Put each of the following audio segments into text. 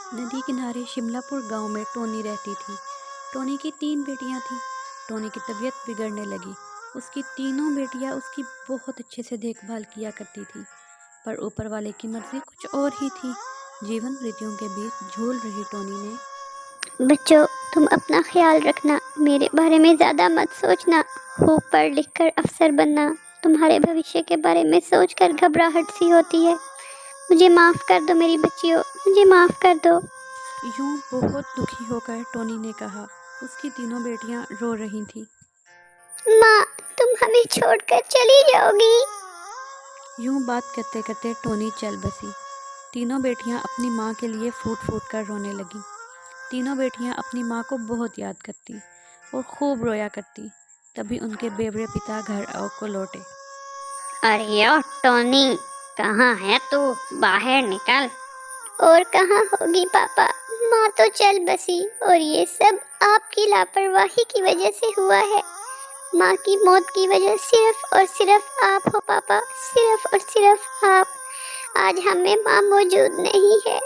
नदी किनारे शिमलापुर गांव में टोनी रहती थी। टोनी की 3 बेटियां थीं। टोनी की तबीयत बिगड़ने लगी। उसकी तीनों बेटियां उसकी बहुत अच्छे से देखभाल किया करती थी, पर ऊपर वाले की मर्जी कुछ और ही थी। जीवन मृत्युओं के बीच झूल रही टोनी ने बच्चों, तुम अपना ख्याल रखना, मेरे बारे में ज़्यादा मत सोचना। खूब पढ़ लिख कर अफसर बनना। तुम्हारे भविष्य के बारे में सोचकर घबराहट सी होती है। मुझे माफ़ कर दो मेरी बच्चियों, मुझे माफ़ कर दो। यूं बहुत दुखी होकर टोनी ने कहा। उसकी तीनों बेटियां रो रही थीं। माँ, तुम हमें छोड़कर चली जाओगी? यूं बात करते करते टोनी चल बसी। तीनों बेटियां अपनी माँ के लिए फूट फूट कर रोने लगीं। तीनों बेटियां अपनी माँ को बहुत याद करती और खूब रोया करती। तभी उनके बेवड़े पिता घर को लौटे। अरे ओ टोनी, कहाँ है तू? बाहर निकल। और कहाँ होगी पापा, माँ तो चल बसी और ये सब आपकी लापरवाही की वजह से हुआ है। माँ की मौत की वजह सिर्फ और सिर्फ आप हो पापा, सिर्फ और सिर्फ आप। आज हमें माँ मौजूद नहीं है।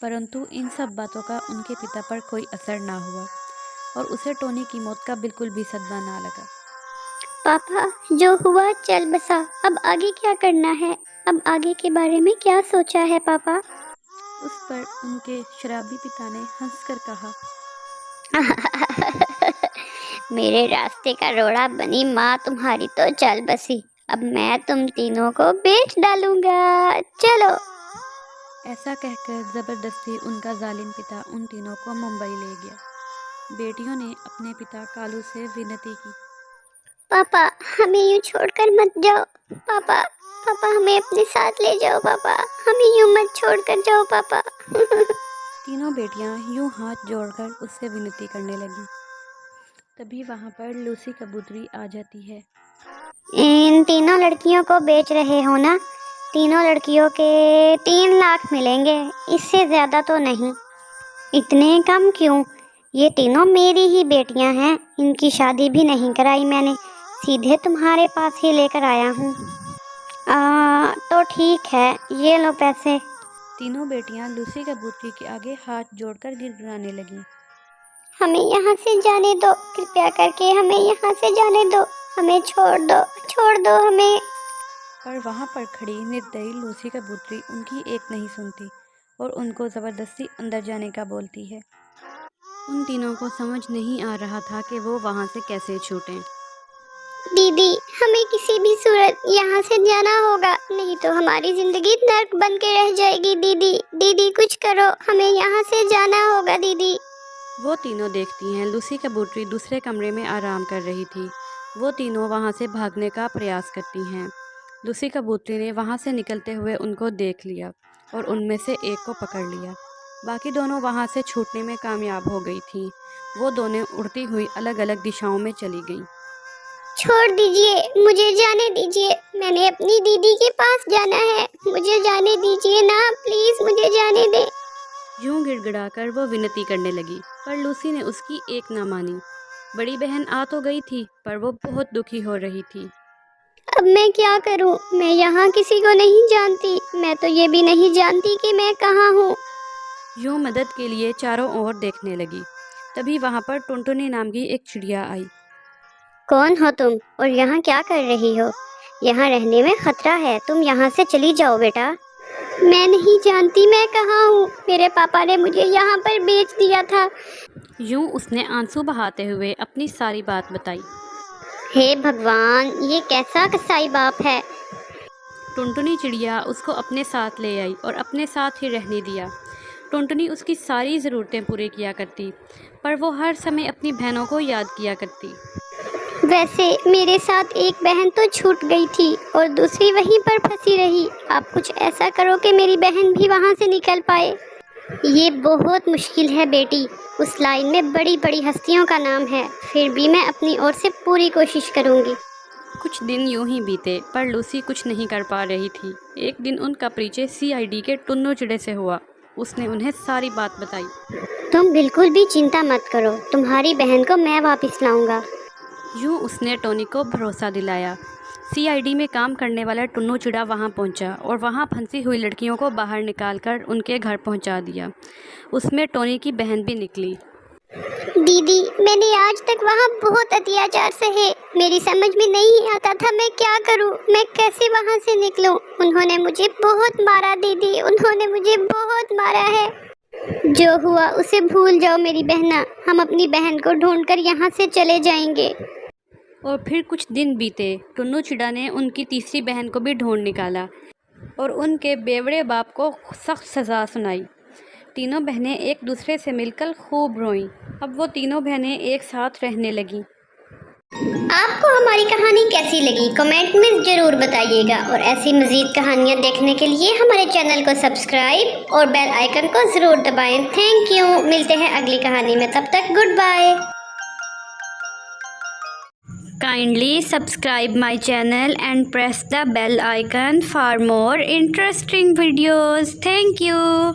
परंतु इन सब बातों का उनके पिता पर कोई असर ना हुआ और उसे टोनी की मौत का बिल्कुल भी सदमा ना लगा। पापा, जो हुआ चल बसा, अब आगे क्या करना है? अब आगे के बारे में क्या सोचा है पापा? उस पर उनके शराबी पिता ने हंसकर कहा, मेरे रास्ते का रोड़ा बनी माँ तुम्हारी तो चल बसी। अब मैं तुम तीनों को बेच डालूंगा। चलो। ऐसा कहकर जबरदस्ती उनका जालिम पिता उन तीनों को मुंबई ले गया। बेटियों ने अपने पिता कालू से विनती की, पापा, हमें यूं छोड़कर मत जाओ। पापा, पापा हमें अपने साथ ले जाओ। पापा, हमें यूं मत छोड़कर जाओ पापा। तीनों बेटियां यूं हाथ जोड़कर उससे विनती करने लगीं। तभी वहां पर लूसी कबूतरी आ जाती है। इन तीनों लड़कियों को बेच रहे हो ना? तीनों लड़कियों के 3 लाख मिलेंगे, इससे ज्यादा तो नहीं। इतने कम क्यों? ये तीनों मेरी ही बेटियां हैं, इनकी शादी भी नहीं कराई मैंने, सीधे तुम्हारे पास ही लेकर आया हूँ। तो ठीक है, ये लो पैसे। तीनों बेटियां लूसी कबूतरी के आगे हाथ जोड़कर गिड़गिड़ाने लगीं। हमें यहाँ से जाने दो, कृपया करके हमें यहाँ से जाने दो। हमें छोड़ दो हमें। पर वहां पर खड़ी निर्दयी लूसी कबूतरी उनकी एक नहीं सुनती और उनको जबरदस्ती अंदर जाने का बोलती है। उन तीनों को समझ नहीं आ रहा था कि वो वहां से कैसे छूटें। दीदी, हमें किसी भी सूरत यहाँ से जाना होगा, नहीं तो हमारी जिंदगी नर्क बन के रह जाएगी। दीदी, दीदी कुछ करो, हमें यहाँ से जाना होगा दीदी। वो तीनों देखती हैं लूसी कबूतरी दूसरे कमरे में आराम कर रही थी। वो तीनों वहां से भागने का प्रयास करती हैं। लूसी कबूतरी ने वहां से निकलते हुए उनको देख लिया और उनमें से एक को पकड़ लिया। बाकी दोनों वहां से छूटने में कामयाब हो गई थीं। वो दोनों उड़ती हुई अलग अलग दिशाओं में चली गईं। छोड़ दीजिए, मुझे जाने दीजिए, मैंने अपनी दीदी के पास जाना है। मुझे जाने दीजिए ना, प्लीज मुझे जाने दे। यूं गिड़गिड़ाकर वो विनती करने लगी, पर लूसी ने उसकी एक ना मानी। बड़ी बहन आ तो गई थी, पर वो बहुत दुखी हो रही थी। अब मैं क्या करूं? मैं यहाँ किसी को नहीं जानती, मैं तो ये भी नहीं जानती कि मैं कहाँ हूँ। यूं मदद के लिए चारों ओर देखने लगी। तभी वहां पर टुनटुनी नाम की एक चिड़िया आई। कौन हो तुम और यहाँ क्या कर रही हो? यहाँ रहने में खतरा है, तुम यहाँ से चली जाओ बेटा। मैं नहीं जानती मैं कहाँ हूँ, मेरे पापा ने मुझे यहाँ पर बेच दिया था। यूं उसने आंसू बहाते हुए अपनी सारी बात बताई। हे भगवान, ये कैसा कसाई बाप है। टुनटुनी चिड़िया उसको अपने साथ ले आई और अपने साथ ही रहने दिया। टुनटुनी उसकी सारी ज़रूरतें पूरी किया करती, पर वो हर समय अपनी बहनों को याद किया करती। वैसे मेरे साथ एक बहन तो छूट गई थी और दूसरी वहीं पर फंसी रही। आप कुछ ऐसा करो कि मेरी बहन भी वहाँ से निकल पाए। ये बहुत मुश्किल है बेटी, उस लाइन में बड़ी बड़ी हस्तियों का नाम है, फिर भी मैं अपनी ओर से पूरी कोशिश करूँगी। कुछ दिन यूं ही बीते, पर लूसी कुछ नहीं कर पा रही थी। एक दिन उनका परिचय सीआईडी के टुन्नू चिड़े से हुआ। उसने उन्हें सारी बात बताई। तुम बिल्कुल भी चिंता मत करो, तुम्हारी बहन को मैं वापस लाऊंगा। यूं उसने टोनी को भरोसा दिलाया। सीआईडी में काम करने वाला टुन्नू चिड़ा वहाँ पहुँचा और वहाँ फंसी हुई लड़कियों को बाहर निकालकर उनके घर पहुँचा दिया। उसमें टोनी की बहन भी निकली। दीदी, मैंने आज तक वहाँ बहुत अत्याचार सहे। मेरी समझ में नहीं आता था मैं क्या करूँ, मैं कैसे वहाँ से निकलूँ। उन्होंने मुझे बहुत मारा दीदी, उन्होंने मुझे बहुत मारा है। जो हुआ उसे भूल जाओ मेरी बहना, हम अपनी बहन को ढूंढकर यहाँ से चले जाएंगे। और फिर कुछ दिन बीते। टुन्नू चिड़ा ने उनकी तीसरी बहन को भी ढूंढ निकाला और उनके बेवड़े बाप को सख्त सज़ा सुनाई। तीनों बहनें एक दूसरे से मिलकर खूब रोईं। अब वो तीनों बहनें एक साथ रहने लगीं। आपको हमारी कहानी कैसी लगी कमेंट में ज़रूर बताइएगा और ऐसी मज़ीद कहानियाँ देखने के लिए हमारे चैनल को सब्सक्राइब और बेल आइकन को ज़रूर दबाएं। Thank you. मिलते हैं अगली कहानी में, तब तक good bye. Kindly subscribe my channel and press the bell icon for more interesting videos. Thank you.